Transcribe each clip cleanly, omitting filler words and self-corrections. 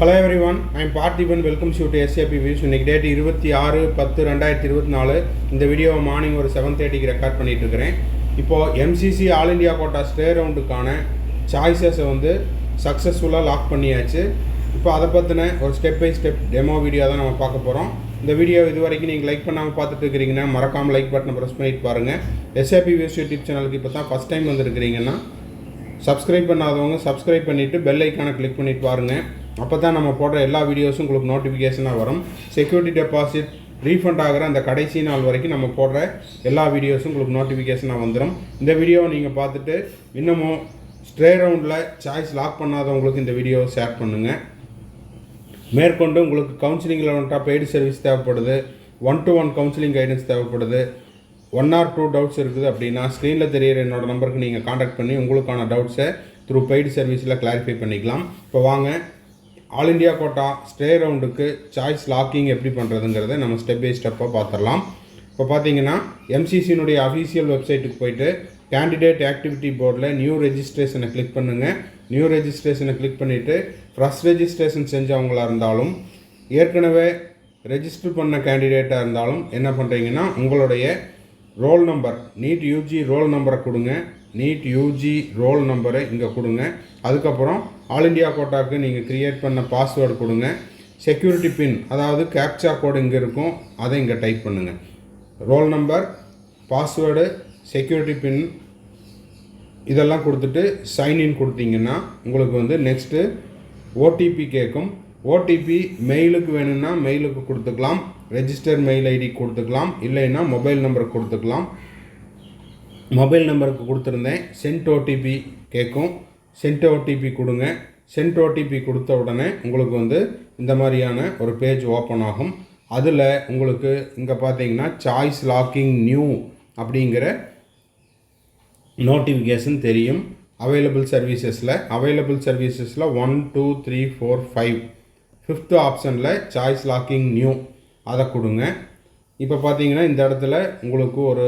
Hello everyone, I am Parthiban. Welcome you to SAP Views. இன்னைக்கு date 26/10/2024. இந்த video morning ஒரு 7:30க்கு record பண்ணிட்டு இருக்கிறேன். இப்போ MCC all India quota stray ரவுண்டுக்கான சாய்ஸஸை வந்து சக்ஸஸ்ஃபுல்லாக லாக் பண்ணியாச்சு. இப்போ அதை பற்றின ஒரு step by step demo video தான் நம்ம பார்க்க போகிறோம். இந்த வீடியோ இது வரைக்கும் நீங்கள் லைக் பண்ணாமல் பார்த்துட்டு இருக்கிறீங்கன்னா மறக்காமல் லைக் பட்டனை ப்ரெஸ் பண்ணிட்டு பாருங்கள். SAP Views யூடியூப் சேனலுக்கு இப்போ தான் ஃபஸ்ட் டைம் வந்துருக்கிறீங்கன்னா சப்ஸ்கிரைப் பண்ணாதவங்க சப்ஸ்கிரைப் பண்ணிவிட்டு பெல் ஐக்கானை கிளிக் பண்ணிட்டு பாருங்கள். அப்போ தான் நம்ம போடுற எல்லா வீடியோஸும் உங்களுக்கு நோட்டிஃபிகேஷனாக வரும். செக்யூரிட்டி டெபாசிட் ரீஃபண்ட் ஆகிற அந்த கடைசி நாள் வரைக்கும் நம்ம போடுற எல்லா வீடியோஸும் உங்களுக்கு நோட்டிஃபிகேஷனாக வந்துடும். இந்த வீடியோவை நீங்கள் பார்த்துட்டு இன்னமும் ஸ்ட்ரே ரவுண்டில் சாய்ஸ் லாக் பண்ணாதவங்களுக்கு இந்த வீடியோவை ஷேர் பண்ணுங்கள். மேற்கொண்டு உங்களுக்கு கவுன்சிலிங்கில் வந்துட்டால் பெய்டு சர்வீஸ் தேவைப்படுது, 1-to-1 கவுன்சிலிங் கைடன்ஸ் தேவைப்படுது, 1 or 2 டவுட்ஸ் இருக்குது அப்படின்னா ஸ்க்ரீனில் தெரியிற என்னோடய நம்பருக்கு நீங்கள் காண்டாக்ட் பண்ணி உங்களுக்கான டவுட்ஸை த்ரூ பெய்டு சர்வீஸில் கிளாரிஃபை பண்ணிக்கலாம். இப்போ வாங்க ஆல் இண்டியா கோட்டா ஸ்டே ரவுண்டுக்கு சாய்ஸ் லாக்கிங் எப்படி பண்ணுறதுங்கிறத நம்ம ஸ்டெப் பை ஸ்டெப்பாக பார்த்துடலாம். இப்போ பார்த்தீங்கன்னா MCCனுடைய அஃபீஷியல் வெப்சைட்டுக்கு போய்ட்டு கேண்டிடேட் ஆக்டிவிட்டி போர்டில் நியூ ரெஜிஸ்ட்ரேஷனை கிளிக் பண்ணுங்கள். நியூ ரெஜிஸ்ட்ரேஷனை கிளிக் பண்ணிவிட்டு ஃப்ரெஷ் ரெஜிஸ்ட்ரேஷன் செஞ்சவங்களாக இருந்தாலும் ஏற்கனவே ரெஜிஸ்டர் பண்ண கேண்டிடேட்டாக இருந்தாலும் என்ன பண்ணுறீங்கன்னா உங்களுடைய roll number NEET UG roll நம்பரை கொடுங்க. நீட் UG ரோல் நம்பரை இங்கே கொடுங்க. அதுக்கப்புறம் ஆல் இண்டியா கோட்டாவுக்கு நீங்கள் க்ரியேட் பண்ண பாஸ்வேர்டு கொடுங்க. செக்யூரிட்டி பின் அதாவது கேப்சா கோடு இங்கே இருக்கும், அதை இங்கே டைப் பண்ணுங்கள். ரோல் நம்பர், பாஸ்வேர்டு, செக்யூரிட்டி பின் இதெல்லாம் கொடுத்துட்டு சைன்இன் கொடுத்தீங்கன்னா உங்களுக்கு வந்து நெக்ஸ்ட்டு OTP கேட்கும். OTP மெயிலுக்கு வேணும்னா மெயிலுக்கு கொடுத்துக்கலாம், ரெஜிஸ்டர் மெயில் ஐடி கொடுத்துக்கலாம், இல்லைன்னா மொபைல் நம்பருக்கு கொடுத்துக்கலாம். மொபைல் நம்பருக்கு கொடுத்துருந்தேன். சென்ட் OTP கேட்கும், சென்ட் OTP கொடுங்க. சென்ட் OTP கொடுத்த உடனே உங்களுக்கு வந்து இந்த மாதிரியான ஒரு பேஜ் ஓப்பன் ஆகும். அதில் உங்களுக்கு இங்கே பார்த்தீங்கன்னா சாய்ஸ் லாக்கிங் நியூ அப்படிங்கிற நோட்டிஃபிகேஷன் தெரியும். அவைலபிள் சர்வீசஸில் 1 2 3 4 5 5th ஆப்ஷனில் சாய்ஸ் லாக்கிங் நியூ அதை கொடுங்க. இப்போ பார்த்தீங்கன்னா இந்த இடத்துல உங்களுக்கு ஒரு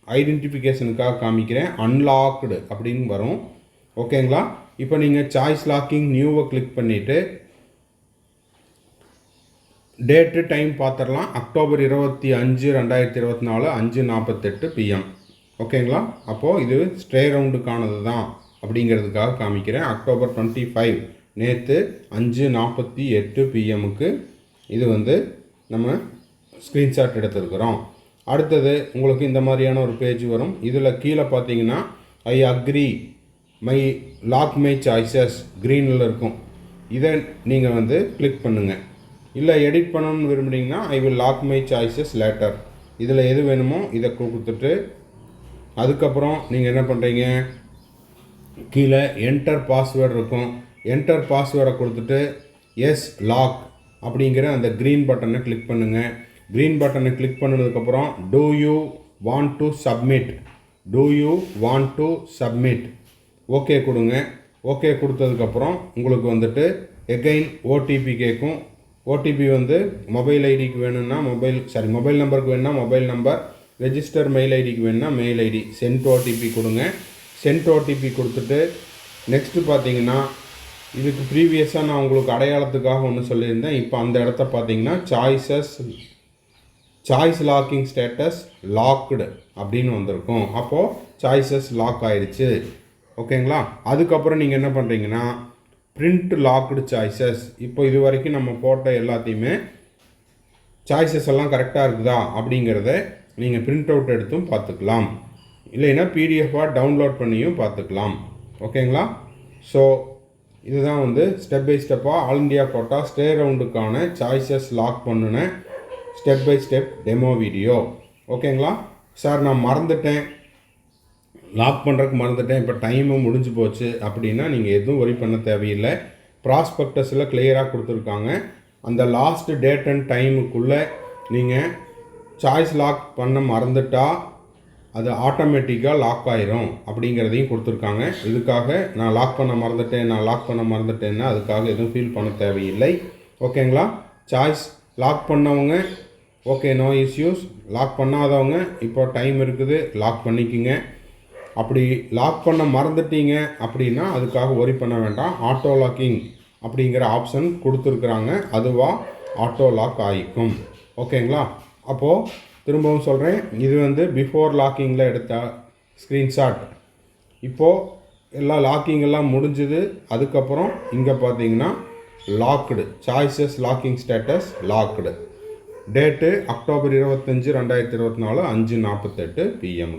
ஐடென்டிஃபிகேஷனுக்காக காமிக்கிறேன், அன்லாக்டு அப்படின்னு வரும். ஓகேங்களா? இப்போ நீங்கள் சாய்ஸ் லாக்கிங் நியூவை கிளிக் பண்ணிவிட்டு டேட்டு டைம் பார்த்துடலாம். October 25 2024 5:48 PM. ஓகேங்களா? அப்போது இது ஸ்ட்ரே ரவுண்டுக்கானது தான் அப்படிங்கிறதுக்காக காமிக்கிறேன். அக்டோபர் 25 நேற்று 5:48 PMக்கு இது வந்து நம்ம ஸ்க்ரீன்ஷாட் எடுத்துருக்குறோம். அடுத்தது உங்களுக்கு இந்த மாதிரியான ஒரு பேஜ் வரும். இதில் கீழே பார்த்தீங்கன்னா I agree lock my choices க்ரீனில் இருக்கும். இதை நீங்கள் வந்து கிளிக் பண்ணுங்கள். இல்லை எடிட் பண்ணணும்னு விரும்புனீங்கன்னா I will lock my choices later, இதில் எது வேணுமோ இதை கொடுத்துட்டு அதுக்கப்புறம் நீங்கள் என்ன பண்ணுறீங்க, கீழே என்டர் பாஸ்வேர்டு இருக்கும். என்டர் பாஸ்வேர்டை கொடுத்துட்டு எஸ் லாக் அப்படிங்கிற அந்த க்ரீன் பட்டனை கிளிக் பண்ணுங்கள். க்ரீன் பட்டனை கிளிக் பண்ணதுக்கப்புறம் do you want to submit okay கொடுங்க. ஓகே கொடுத்ததுக்கப்புறம் உங்களுக்கு வந்துட்டு எகைன் OTP கேட்கும். OTP வந்து மொபைல் ஐடிக்கு வேணும்னா மொபைல் நம்பருக்கு வேணும்னா மொபைல் நம்பர், ரெஜிஸ்டர் மெயில் ஐடிக்கு வேணும்னா மெயில் ஐடி. சென்ட் OTP கொடுங்க. சென்ட் OTP கொடுத்துட்டு நெக்ஸ்ட்டு பார்த்தீங்கன்னா இதுக்கு ப்ரீவியஸாக நான் உங்களுக்கு அடையாளத்துக்காக ஒன்று சொல்லியிருந்தேன். இப்போ அந்த இடத்த பார்த்தீங்கன்னா சாய்ஸ் லாக்கிங் ஸ்டேட்டஸ் லாக்டு அப்படின்னு வந்திருக்கும். அப்போது சாய்ஸஸ் லாக் ஆயிடுச்சு. ஓகேங்களா? அதுக்கப்புறம் நீங்கள் என்ன பண்ணுறீங்கன்னா பிரிண்ட் லாக்டு சாய்ஸஸ். இப்போ இது வரைக்கும் நம்ம போட்ட எல்லாத்தையுமே சாய்ஸஸ் எல்லாம் கரெக்டாக இருக்குதா அப்படிங்கிறத நீங்கள் பிரிண்ட் அவுட் எடுத்தும் பார்த்துக்கலாம், இல்லைன்னா PDF-ஆக டவுன்லோட் பண்ணியும் பார்த்துக்கலாம். ஓகேங்களா? ஸோ இதுதான் வந்து ஸ்டெப் பை ஸ்டெப்பாக ஆல் இண்டியா கோட்டா ஸ்டே ரவுண்டுக்கான சாய்ஸஸ் லாக் பண்ணின step by step demo video. ஓகேங்களா? சார் நான் மறந்துட்டேன், லாக் பண்ணுறதுக்கு மறந்துட்டேன், இப்போ டைமும் முடிஞ்சு போச்சு அப்படின்னா நீங்கள் எதுவும் ஒரி பண்ண தேவையில்லை. ப்ராஸ்பெக்டஸில் கிளியராக கொடுத்துருக்காங்க. அந்த லாஸ்ட் டேட் அண்ட் டைமுக்குள்ளே நீங்கள் சாய்ஸ் லாக் பண்ண மறந்துட்டால் அது ஆட்டோமேட்டிக்காக லாக் ஆயிரும் அப்படிங்கிறதையும் கொடுத்துருக்காங்க. இதுக்காக நான் லாக் பண்ண மறந்துட்டேன்னா அதுக்காக எதுவும் ஃபீல் பண்ண தேவையில்லை. ஓகேங்களா? சாய்ஸ் லாக் பண்ணவங்க ஓகே, நோ இஷ்யூஸ். லாக் பண்ணாதவங்க இப்போ டைம் இருக்குது, லாக் பண்ணிக்கோங்க. அப்படி லாக் பண்ண மறந்துட்டீங்க அப்படின்னா அதுக்காக ஒரி பண்ண வேண்டாம். ஆட்டோ லாக்கிங் அப்படிங்கிற ஆப்ஷன் கொடுத்துருக்குறாங்க. அதுவாக ஆட்டோ லாக் ஆகிக்கும். ஓகேங்களா? அப்போது திரும்பவும் சொல்கிறேன், இது வந்து பிஃபோர் லாக்கிங்கில் எடுத்த ஸ்க்ரீன்ஷாட். இப்போது எல்லா லாக்கிங்கெல்லாம் முடிஞ்சுது. அதுக்கப்புறம் இங்கே பார்த்தீங்கன்னா locked, choices locking status locked. Date October 25, 2024 5:48 PM.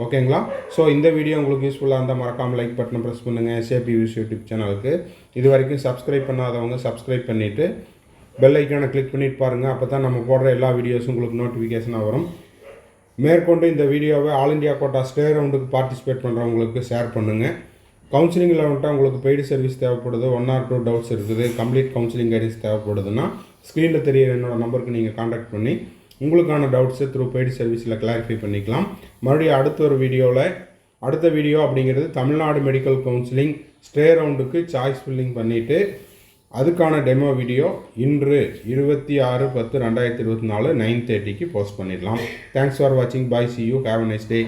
ஓகேங்களா? ஸோ இந்த வீடியோ உங்களுக்கு யூஸ்ஃபுல்லாக இருந்தால் மறக்காமல் லைக் பட்டனை ப்ரெஸ் பண்ணுங்கள். சேபி வியூஸ் யூடியூப் சேனலுக்கு இது வரைக்கும் சப்ஸ்கிரைப் பண்ணாதவங்க சப்ஸ்கிரைப் பண்ணிவிட்டு பெல் ஐக்கானை கிளிக் பண்ணிட்டு பாருங்கள். அப்போ தான் நம்ம போடுற எல்லா வீடியோஸும் உங்களுக்கு நோட்டிஃபிகேஷனாக வரும். மேற்கொண்டு இந்த வீடியோவை ஆல் இண்டியா கோட்டா ஸ்டே ரவுண்டுக்கு பார்ட்டிசிபேட் பண்ணுறவங்களுக்கு ஷேர் பண்ணுங்கள். கவுன்சிலிங்கில் வந்துட்டு உங்களுக்கு பெய்டு சர்வீஸ் தேவைப்படுது, 1 or 2 டவுட்ஸ் இருக்குது, கம்ப்ளீட் கவுன்சிலிங் கைடன்ஸ் தேவைப்படுதுன்னா ஸ்க்ரீனில் தெரியிற என்னோடய நம்பருக்கு நீங்கள் காண்டாக்ட் பண்ணி உங்களுக்கான டவுட்ஸை த்ரூ பெய்டு சர்வீஸில் கிளாரிஃபை பண்ணிக்கலாம். மறுபடியும் அடுத்த வீடியோ அப்படிங்கிறது தமிழ்நாடு மெடிக்கல் கவுன்சிலிங் ஸ்டே ரவுண்டுக்கு சாய்ஸ் ஃபில்லிங் பண்ணிவிட்டு அதுக்கான டெமோ வீடியோ இன்று 26/10/2024 9:30 போஸ்ட் பண்ணிடலாம். தேங்க்ஸ் ஃபார் வாட்சிங். Bye, see you, have a nice day.